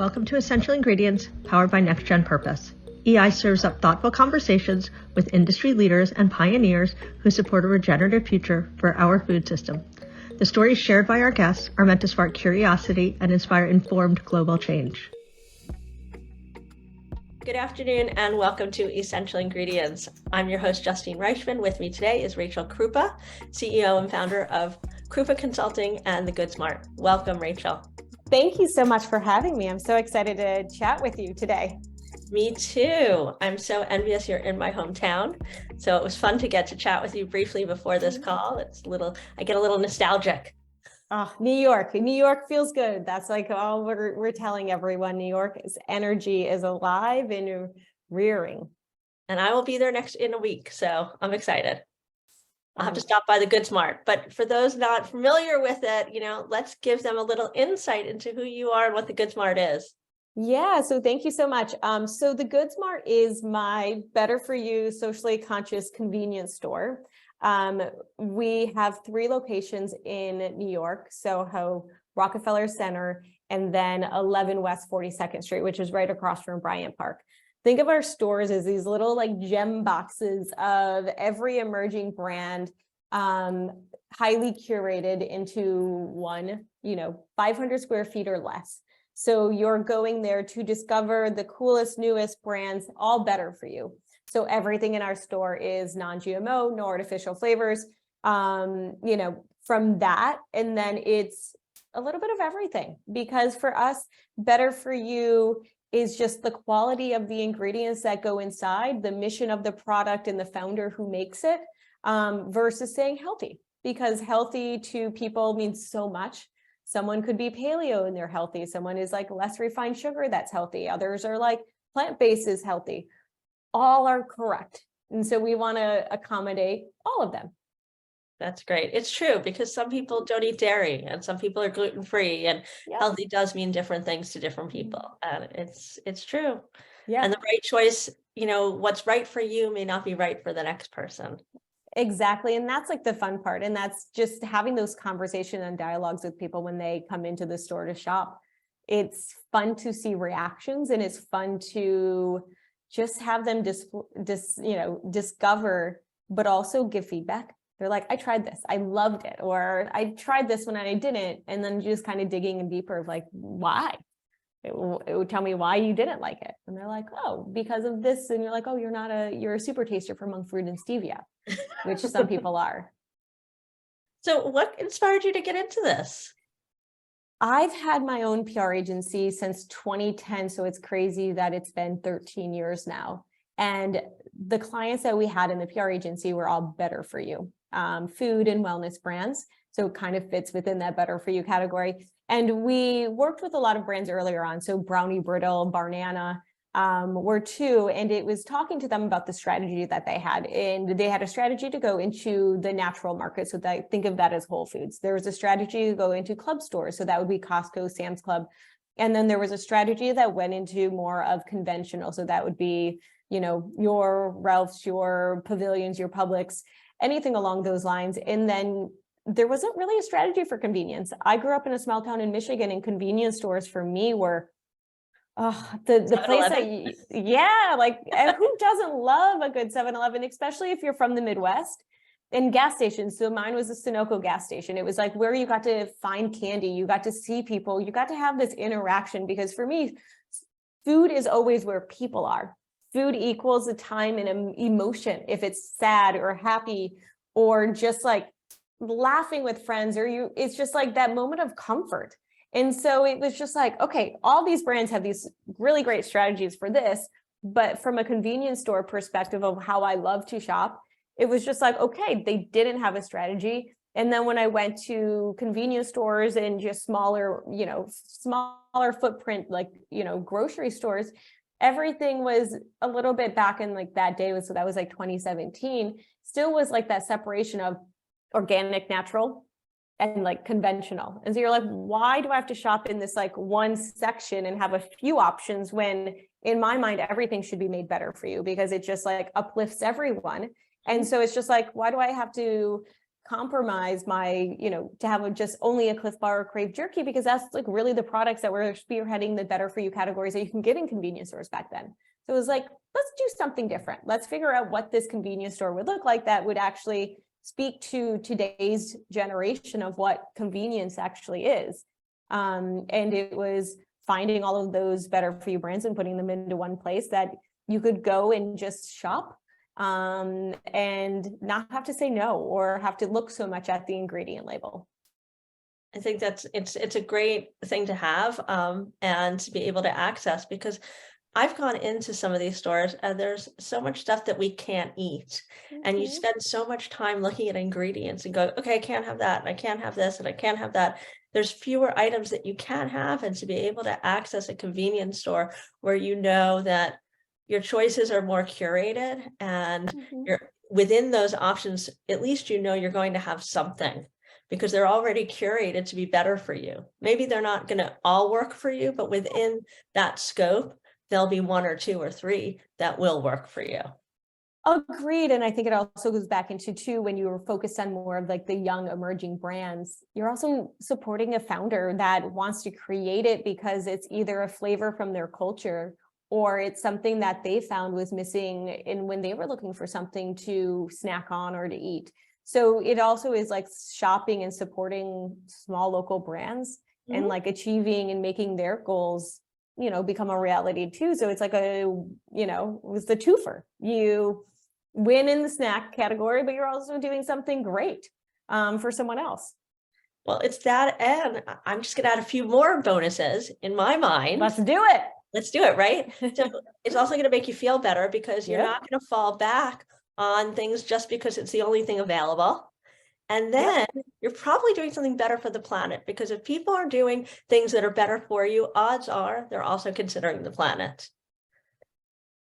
Welcome to Essential Ingredients, powered by Next Gen Purpose. EI serves up thoughtful conversations with industry leaders and pioneers who support a regenerative future for our food system. The stories shared by our guests are meant to spark curiosity and inspire informed global change. Good afternoon and welcome to Essential Ingredients. I'm your host, Justine Reichman. With me today is Rachel Krupa, CEO and founder of Krupa Consulting and the Goods Mart. Welcome, Rachel. Thank you so much for having me. I'm so excited to chat with you today. Me too. I'm so envious you're in my hometown. So it was fun to get to chat with you briefly before this call. I get a little nostalgic. Oh, New York. New York feels good. That's like all we're telling everyone. New York's energy is alive and rearing. And I will be there in a week. So I'm excited. I'll have to stop by the Goods Mart. But for those not familiar with it, let's give them a little insight into who you are and what the Goods Mart is. Yeah, so thank you so much. So the Goods Mart is my better for you, socially conscious convenience store. We have 3 locations in New York, Soho, Rockefeller Center, and then 11 West 42nd Street, which is right across from Bryant Park. Think of our stores as these little gem boxes of every emerging brand, highly curated into one, 500 square feet or less. So you're going there to discover the coolest, newest brands, all better for you. So everything in our store is non-GMO, no artificial flavors, from that. And then it's a little bit of everything, because for us, better for you is just the quality of the ingredients that go inside, the mission of the product and the founder who makes it, versus saying healthy, because healthy to people means so much. Someone could be paleo and they're healthy. Someone is less refined sugar, that's healthy. Others are plant-based is healthy. All are correct. And so we want to accommodate all of them. That's great. It's true, because some people don't eat dairy and some people are gluten-free, and healthy does mean different things to different people. And it's true. Yeah. And the right choice, what's right for you may not be right for the next person. Exactly. And that's the fun part. And that's just having those conversations and dialogues with people when they come into the store to shop. It's fun to see reactions, and it's fun to just have them discover, but also give feedback. They're like, I tried this, I loved it, or I tried this when I didn't. And then just kind of digging in deeper of why? It would tell me why you didn't like it. And they're like, oh, because of this. And you're like, oh, you're a super taster for monk fruit and stevia, which some people are. So what inspired you to get into this? I've had my own PR agency since 2010. So it's crazy that it's been 13 years now. And the clients that we had in the PR agency were all better for you, food and wellness brands. So it kind of fits within that better for you category. And we worked with a lot of brands earlier on. So Brownie Brittle, Barnana were 2. And it was talking to them about the strategy that they had. And they had a strategy to go into the natural market. So think of that as Whole Foods. There was a strategy to go into club stores. So that would be Costco, Sam's Club. And then there was a strategy that went into more of conventional. So that would be, your Ralph's, your Pavilions, your Publix, anything along those lines. And then there wasn't really a strategy for convenience. I grew up in a small town in Michigan, and convenience stores for me were the place that, who doesn't love a good 7-Eleven, especially if you're from the Midwest? And gas stations. So mine was a Sunoco gas station. It was where you got to find candy, you got to see people, you got to have this interaction, because for me, food is always where people are. Food equals a time and an emotion. If it's sad or happy, or just laughing with friends, or it's just that moment of comfort. And so it was just okay, all these brands have these really great strategies for this, but from a convenience store perspective of how I love to shop, it was just okay, they didn't have a strategy. And then when I went to convenience stores and just smaller footprint, grocery stores, everything was a little bit back in that day. So that was 2017, still was that separation of organic, natural, and conventional. And so you're why do I have to shop in this one section and have a few options, when in my mind, everything should be made better for you, because it just uplifts everyone. And so it's just why do I have to compromise my, to have just only a Cliff Bar or Crave jerky, because that's like really the products that were spearheading the better for you categories that you can get in convenience stores back then. So it was like, let's do something different. Let's figure out what this convenience store would look like that would actually speak to today's generation of what convenience actually is. And it was finding all of those better for you brands and putting them into one place that you could go and just shop and not have to say no or have to look so much at the ingredient label. I think it's a great thing to have and to be able to access, because I've gone into some of these stores and there's so much stuff that we can't eat. And you spend so much time looking at ingredients and go, okay, I can't have that, and I can't have this, and I can't have that. There's fewer items that you can have, and to be able to access a convenience store where you know that your choices are more curated and you're within those options, at least you know you're going to have something, because they're already curated to be better for you. Maybe they're not going to all work for you, but within that scope, there'll be one or two or three that will work for you. Agreed. And I think it also goes back into too, when you were focused on more of like the young emerging brands, you're also supporting a founder that wants to create it because it's either a flavor from their culture or it's something that they found was missing in when they were looking for something to snack on or to eat. So it also is like shopping and supporting small local brands and like achieving and making their goals, become a reality too. So it's like it was the twofer. You win in the snack category, but you're also doing something great for someone else. Well, it's that, and I'm just gonna add a few more bonuses in my mind. Let's do it. Let's do it, right? So it's also going to make you feel better because you're not going to fall back on things just because it's the only thing available. And then you're probably doing something better for the planet, because if people are doing things that are better for you, odds are they're also considering the planet.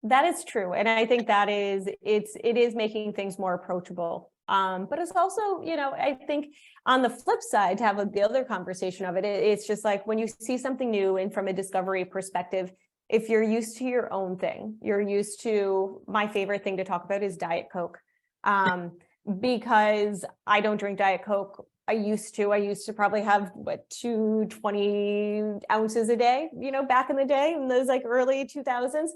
That is true. And I think that it is making things more approachable. But it's also, I think on the flip side, to have the other conversation of it, it's just like when you see something new and from a discovery perspective, if you're used to your own thing, you're used to, my favorite thing to talk about is Diet Coke. Because I don't drink Diet Coke. I used to probably have 220 ounces a day, back in the day in those like early 2000s.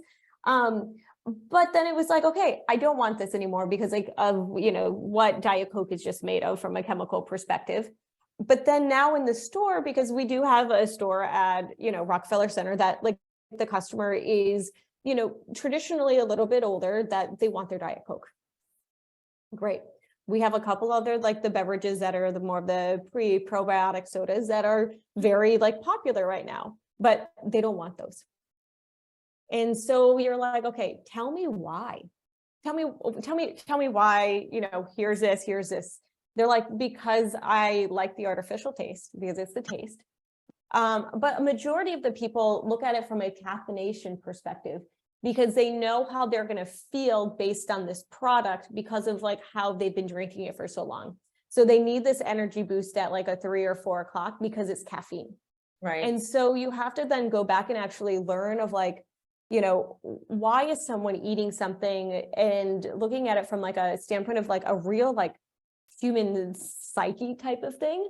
But then it was like, okay, I don't want this anymore because of what Diet Coke is just made of from a chemical perspective. But then now in the store, because we do have a store at, Rockefeller Center that like the customer is, traditionally a little bit older, that they want their Diet Coke. Great. We have a couple other like the beverages that are more of the pre-probiotic sodas that are very like popular right now, but they don't want those. And so you're like, okay, tell me why. Tell me why, here's this. They're like, because I like the artificial taste, because it's the taste. But a majority of the people look at it from a caffeination perspective, because they know how they're going to feel based on this product because of like how they've been drinking it for so long. So they need this energy boost at like a 3 or 4 o'clock because it's caffeine. Right. And so you have to then go back and actually learn of like, why is someone eating something, and looking at it from like a standpoint of like a real like human psyche type of thing,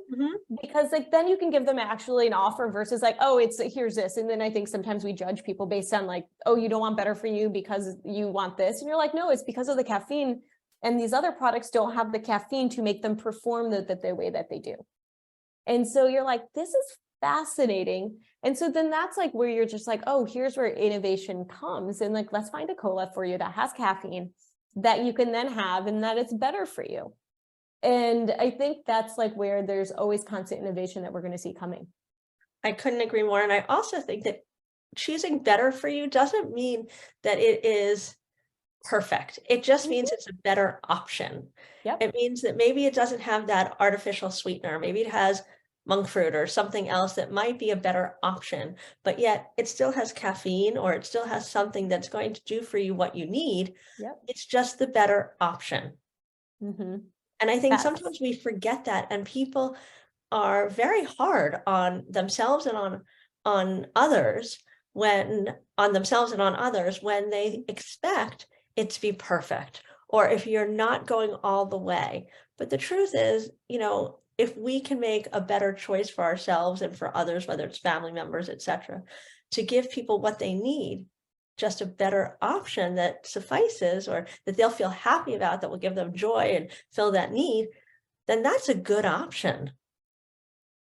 because like then you can give them actually an offer versus like, oh, here's this. And then I think sometimes we judge people based on like, oh, you don't want better for you because you want this. And you're like, no, it's because of the caffeine, and these other products don't have the caffeine to make them perform the way that they do. And so you're like, this is fascinating. And so then that's like where you're just like, oh, here's where innovation comes. And like, let's find a cola for you that has caffeine that you can then have and that it's better for you. And I think that's like where there's always constant innovation that we're going to see coming. I couldn't agree more. And I also think that choosing better for you doesn't mean that it is perfect. It just means it's a better option. It means that maybe it doesn't have that artificial sweetener. Maybe it has monk fruit or something else that might be a better option, but yet it still has caffeine, or it still has something that's going to do for you what you need. It's just the better option. And I think sometimes we forget that, and people are very hard on themselves and on others when they expect it to be perfect, or if you're not going all the way. But the truth is, if we can make a better choice for ourselves and for others, whether it's family members, etc., to give people what they need, just a better option that suffices or that they'll feel happy about, that will give them joy and fill that need, then that's a good option.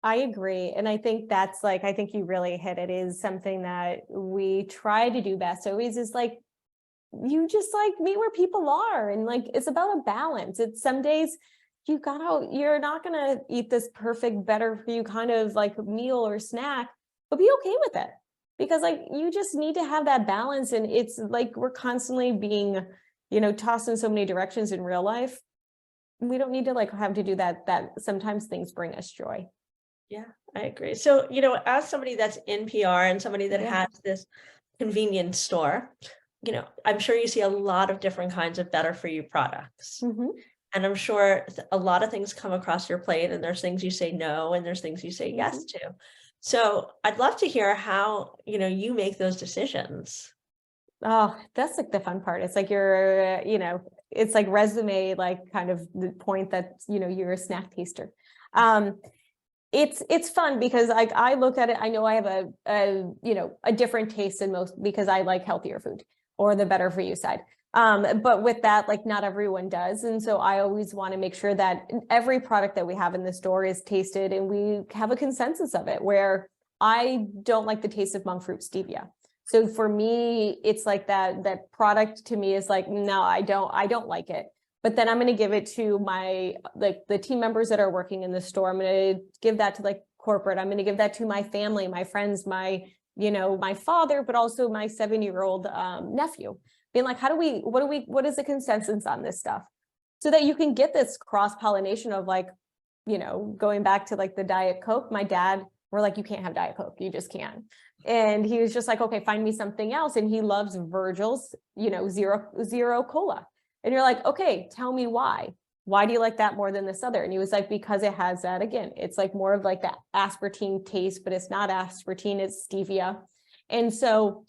I agree. And I think that's I think you really hit it, is something that we try to do best always, is you just meet where people are. And it's about a balance. It's some days you're not going to eat this perfect, better for you kind of meal or snack, but be okay with it, because you just need to have that balance. And it's we're constantly being, tossed in so many directions in real life. We don't need to have to do that sometimes things bring us joy. Yeah, I agree. So, as somebody that's in PR and somebody that has this convenience store, I'm sure you see a lot of different kinds of better for you products. Mm-hmm. And I'm sure a lot of things come across your plate, and there's things you say no, and there's things you say yes to. So I'd love to hear how, you make those decisions. Oh, that's the fun part. It's you're, it's resume, kind of the point that, you're a snack taster. It's fun because I look at it, I know I have a different taste than most, because I like healthier food or the better for you side. But with that, not everyone does. And so I always want to make sure that every product that we have in the store is tasted and we have a consensus of it, where I don't like the taste of monk fruit stevia. So for me, it's that product to me is no, I don't like it. But then I'm going to give it to my, the team members that are working in the store. I'm going to give that to corporate. I'm going to give that to my family, my friends, my father, but also my 7-year-old nephew, being what is the consensus on this stuff, so that you can get this cross-pollination of going back to the Diet Coke. My dad, we're you can't have Diet Coke. You just can't. And he was just okay, find me something else. And he loves Virgil's, zero cola. And you're okay, tell me why. Why do you like that more than this other? And he was because it has that, again, it's more of that aspartame taste, but it's not aspartame, it's stevia. And so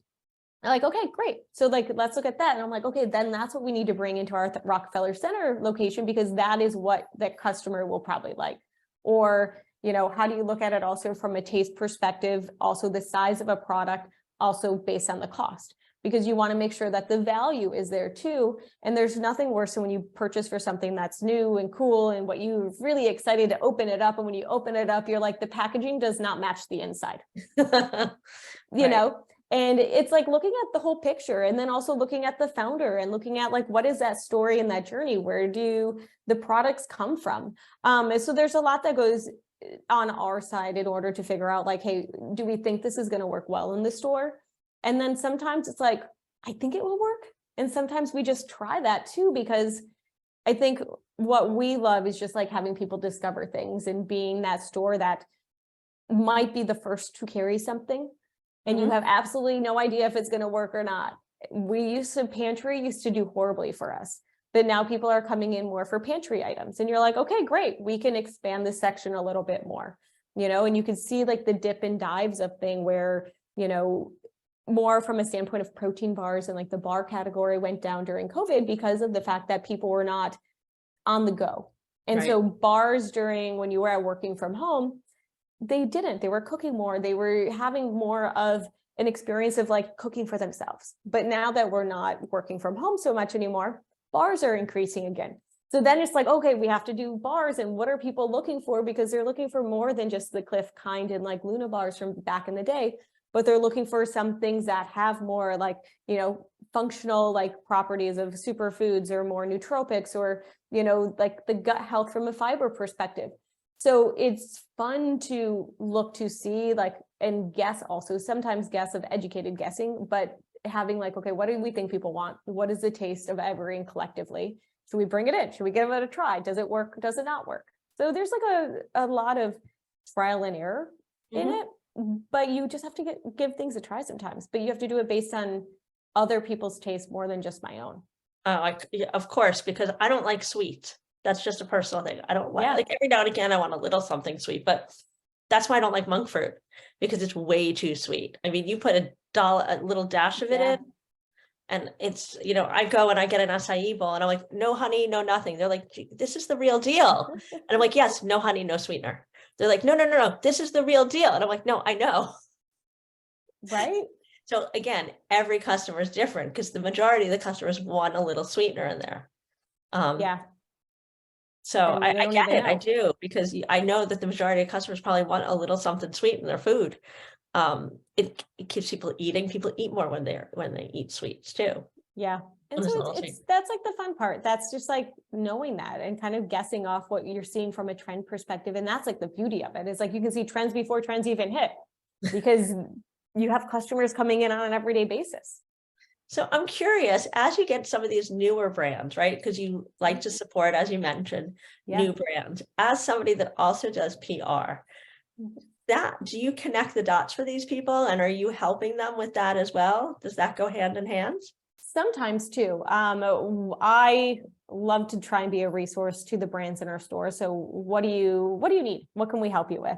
okay, great. So let's look at that. And I'm okay, then that's what we need to bring into our Rockefeller Center location, because that is what that customer will probably like. Or, how do you look at it also from a taste perspective, also the size of a product, also based on the cost, because you want to make sure that the value is there too. And there's nothing worse than when you purchase for something that's new and cool and what you're really excited to open it up. And when you open it up, you're the packaging does not match the inside, you know? And it's looking at the whole picture, and then also looking at the founder and looking at what is that story and that journey? Where do the products come from? And so there's a lot that goes on our side in order to figure out hey, do we think this is going to work well in the store? And then sometimes it's I think it will work. And sometimes we just try that too, because I think what we love is just having people discover things and being that store that might be the first to carry something. And you have absolutely no idea if it's going to work or not. Pantry used to do horribly for us, but now people are coming in more for pantry items. And you're okay, great. We can expand this section a little bit more, and you can see the dip and dives of thing where, more from a standpoint of protein bars, and the bar category went down during COVID because of the fact that people were not on the go. And so bars during when you were working from home, they were cooking more. They were having more of an experience of cooking for themselves. But now that we're not working from home so much anymore, bars are increasing again. So then it's okay, we have to do bars. And what are people looking for? Because they're looking for more than just the Cliff kind and Luna bars from back in the day, but they're looking for some things that have more functional properties of superfoods, or more nootropics, or, the gut health from a fiber perspective. So it's fun to look to see and guess, also sometimes guess of educated guessing, but having okay, what do we think people want? What is the taste of everything collectively? Should we bring it in? Should we give it a try? Does it work? Does it not work? So there's a lot of trial and error in it, but you just have to give things a try sometimes, but you have to do it based on other people's taste more than just my own. Of course, because I don't like sweet. That's just a personal thing. I don't like every now and again, I want a little something sweet, but that's why I don't like monk fruit, because it's way too sweet. I mean, you put a little dash of it in, And it's, I go and I get an acai bowl and I'm like, no honey, no nothing. They're like, this is the real deal. And I'm like, yes, no honey, no sweetener. They're like, no, this is the real deal. And I'm like, no, I know. Right. So again, every customer is different because the majority of the customers want a little sweetener in there. Yeah. So And they I don't get even it. I know. do, because I know that the majority of customers probably want a little something sweet in their food. It keeps people eating. People eat more when they eat sweets too. Yeah. And When it's a so little it's sweet. that's like the fun part. That's just like knowing that and kind of guessing off what you're seeing from a trend perspective. And that's like the beauty of it. It's like you can see trends before trends even hit, because you have customers coming in on an everyday basis. So I'm curious, as you get some of these newer brands, right? Because you like to support, as you mentioned, Yeah. new brands. As somebody that also does PR, do you connect the dots for these people, and are you helping them with that as well? Does that go hand in hand? Sometimes too. I love to try and be a resource to the brands in our store. So what do you need? What can we help you with?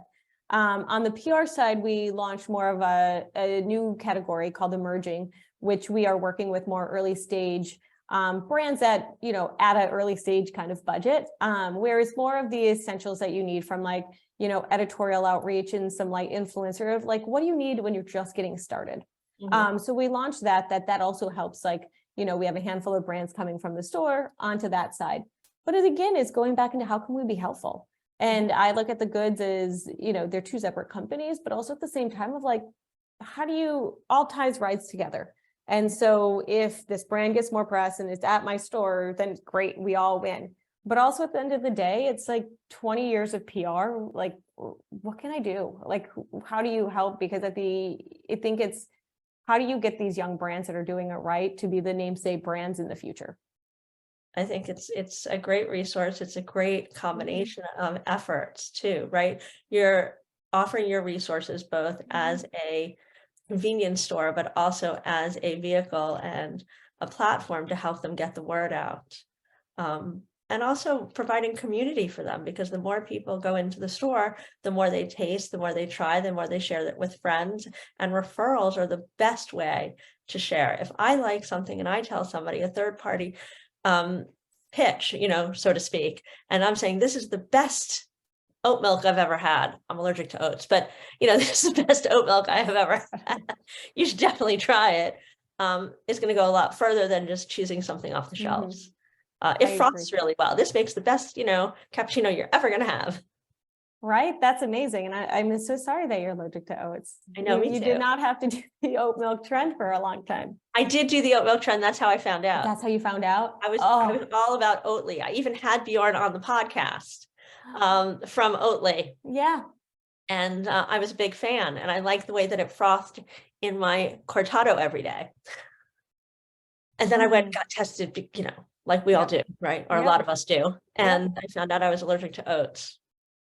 On the PR side, we launched more of a new category called emerging, which we are working with more early stage brands at an early stage kind of budget, where it's more of the essentials that you need from like, editorial outreach and some light influencer of like, what do you need when you're just getting started? Mm-hmm. So we launched that also helps, like, we have a handful of brands coming from the store onto that side. But it again is going back into how can we be helpful? And I look at the goods as, they're two separate companies, but also at the same time of like, how do you all ties rides together? And so if this brand gets more press and it's at my store, then great, we all win. But also at the end of the day, it's like 20 years of PR. Like, what can I do? Like, how do you help? Because I think it's, how do you get these young brands that are doing it right to be the namesake brands in the future? I think it's a great resource. It's a great combination of efforts too, right? You're offering your resources both as a convenience store, but also as a vehicle and a platform to help them get the word out. And also providing community for them, because the more people go into the store, the more they taste, the more they try, the more they share that with friends, and referrals are the best way to share. If I like something and I tell somebody, a third party pitch, so to speak, and I'm saying this is the best oat milk I've ever had. I'm allergic to oats, but this is the best oat milk I have ever had. You should definitely try it. It's going to go a lot further than just choosing something off the shelves. It froths really well. This makes the best, cappuccino you're ever going to have. Right. That's amazing. And I'm so sorry that you're allergic to oats. I know, me you too. did not have to do the oat milk trend for a long time. I did do the oat milk trend. That's how I found out. That's how you found out? I was all about Oatly. I even had Bjorn on the podcast from Oatly. Yeah. And I was a big fan, and I liked the way that it frothed in my cortado every day. And then I went and got tested, like we all do, right? Or a lot of us do. And I found out I was allergic to oats,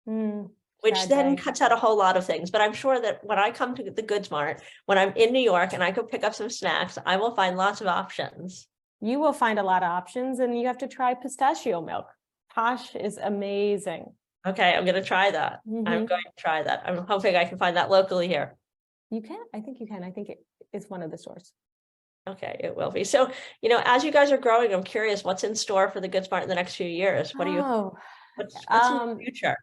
which then cuts out a whole lot of things. But I'm sure that when I come to the Goods Mart, when I'm in New York and I go pick up some snacks, I will find lots of options. You will find a lot of options, and you have to try pistachio milk. Posh is amazing. Okay, I'm going to try that. I'm going to try that. I'm hoping I can find that locally here. You can. I think you can. I think it's one of the stores. Okay, it will be. So, as you guys are growing, I'm curious what's in store for the Goods Mart in the next few years. What do you, what's in the future?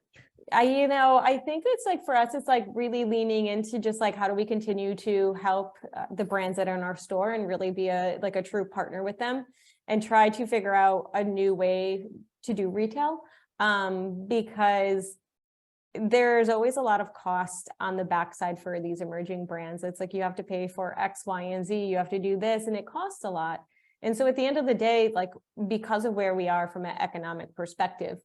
I think it's like, for us, it's like really leaning into just like, how do we continue to help the brands that are in our store and really be a true partner with them and try to figure out a new way to do retail. Because there's always a lot of cost on the backside for these emerging brands. It's like you have to pay for X, Y, and Z. You have to do this, and it costs a lot. And so at the end of the day, like, because of where we are from an economic perspective,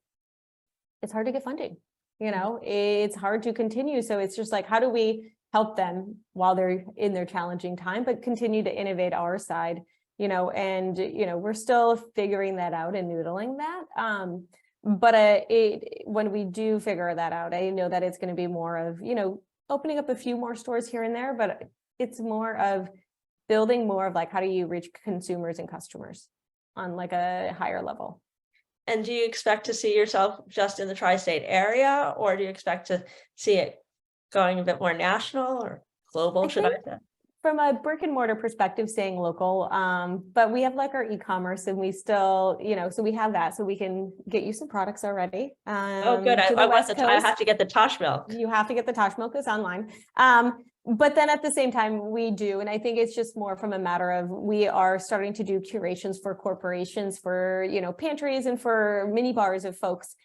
it's hard to get funding. It's hard to continue. So it's just like, how do we help them while they're in their challenging time, but continue to innovate our side, and, we're still figuring that out and noodling that. But when we do figure that out, I know that it's going to be more of, opening up a few more stores here and there, but it's more of building more of like, how do you reach consumers and customers on like a higher level? And do you expect to see yourself just in the tri-state area, or do you expect to see it going a bit more national or global, I say? From a brick and mortar perspective, staying local, but we have like our e-commerce and we still, so we have that, so we can get you some products already. Oh, good. To the I want West I Coast. have to get the Tosh milk. You have to get the Tosh milk, it's online. But then at the same time we do, and I think it's just more from a matter of, we are starting to do curations for corporations, for, pantries and for mini bars of folks.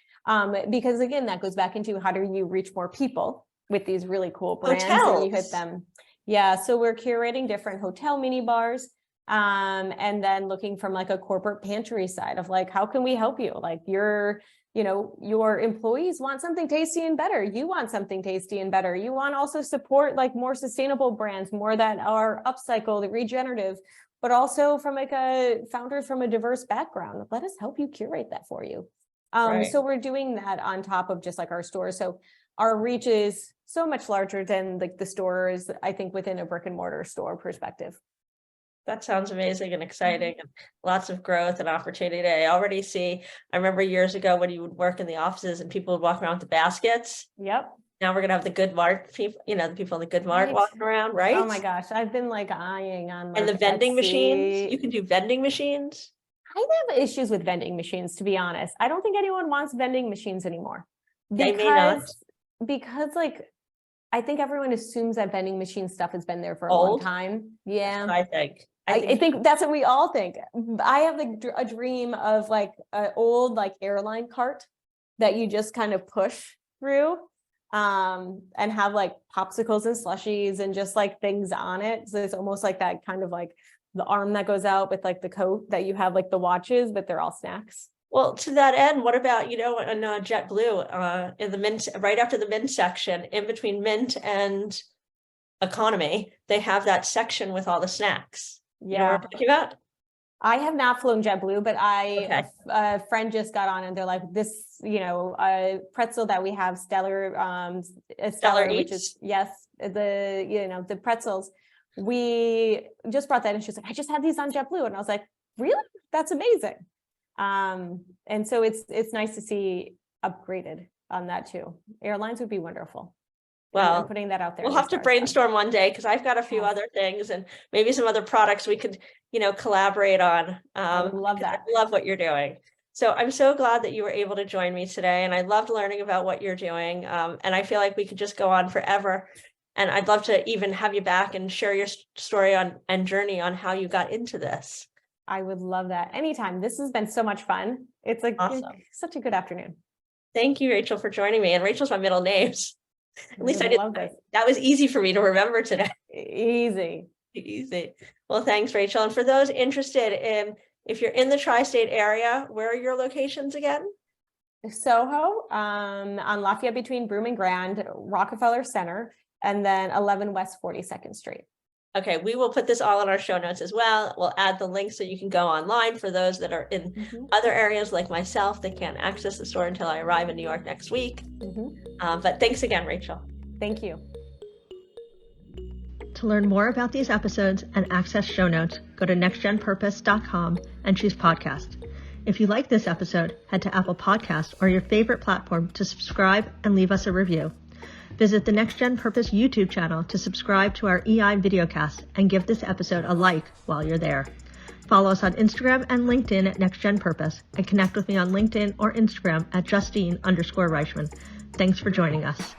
Because again, that goes back into how do you reach more people with these really cool brands and you hit them. Yeah, so we're curating different hotel mini bars, and then looking from like a corporate pantry side of like, how can we help you? Like your employees want something tasty and better. You want something tasty and better. You want also support like more sustainable brands, more that are upcycled, regenerative, but also from like a founders from a diverse background. Let us help you curate that for you. So we're doing that on top of just like our stores. So our reach is so much larger than like the stores, I think, within a brick and mortar store perspective. That sounds amazing and exciting, and lots of growth and opportunity. I already see, I remember years ago when you would work in the offices and people would walk around with the baskets. Yep. Now we're going to have the Goods Mart people, the people in the Goods Mart walking around, right? Oh my gosh. I've been like eyeing on. And the vending machines, you can do vending machines. I have issues with vending machines, to be honest. I don't think anyone wants vending machines anymore. They may not. Because like, I think everyone assumes that vending machine stuff has been there for a long time. Yeah. I think that's what we all think. I have a dream of like an old like airline cart that you just kind of push through, and have like popsicles and slushies and just like things on it. So it's almost like that kind of like the arm that goes out with like the coat that you have like the watches, but they're all snacks. Well, to that end, what about, in JetBlue, in the mint, right after the mint section, in between mint and economy, they have that section with all the snacks. Yeah. You know what I'm talking about? I have not flown JetBlue, but a friend just got on and they're like, this, pretzel that we have, Stellar, which is, yes, the pretzels. We just brought that and she's like, I just had these on JetBlue. And I was like, really? That's amazing. And so it's nice to see upgraded on that too. Airlines would be wonderful. Well, putting that out there. We'll have to brainstorm one day, because I've got a few other things and maybe some other products we could, collaborate on. I love that. I love what you're doing. So I'm so glad that you were able to join me today, and I loved learning about what you're doing. And I feel like we could just go on forever. And I'd love to even have you back and share your story and journey on how you got into this. I would love that anytime. This has been so much fun. It's like awesome. Such a good afternoon. Thank you, Rachel, for joining me. And Rachel's my middle name. At least I did. That was easy for me to remember today. Easy. Well, thanks, Rachel. And for those interested in, if you're in the tri-state area, where are your locations again? Soho, on Lafayette between Broome and Grand, Rockefeller Center, and then 11 West 42nd Street. Okay, we will put this all in our show notes as well. We'll add the link so you can go online for those that are in other areas like myself that can't access the store until I arrive in New York next week. But thanks again, Rachel. Thank you. To learn more about these episodes and access show notes, go to nextgenpurpose.com and choose podcast. If you like this episode, head to Apple Podcasts or your favorite platform to subscribe and leave us a review. Visit the Next Gen Purpose YouTube channel to subscribe to our EI videocast and give this episode a like while you're there. Follow us on Instagram and LinkedIn at Next Gen Purpose, and connect with me on LinkedIn or Instagram at Justine_Reichman. Thanks for joining us.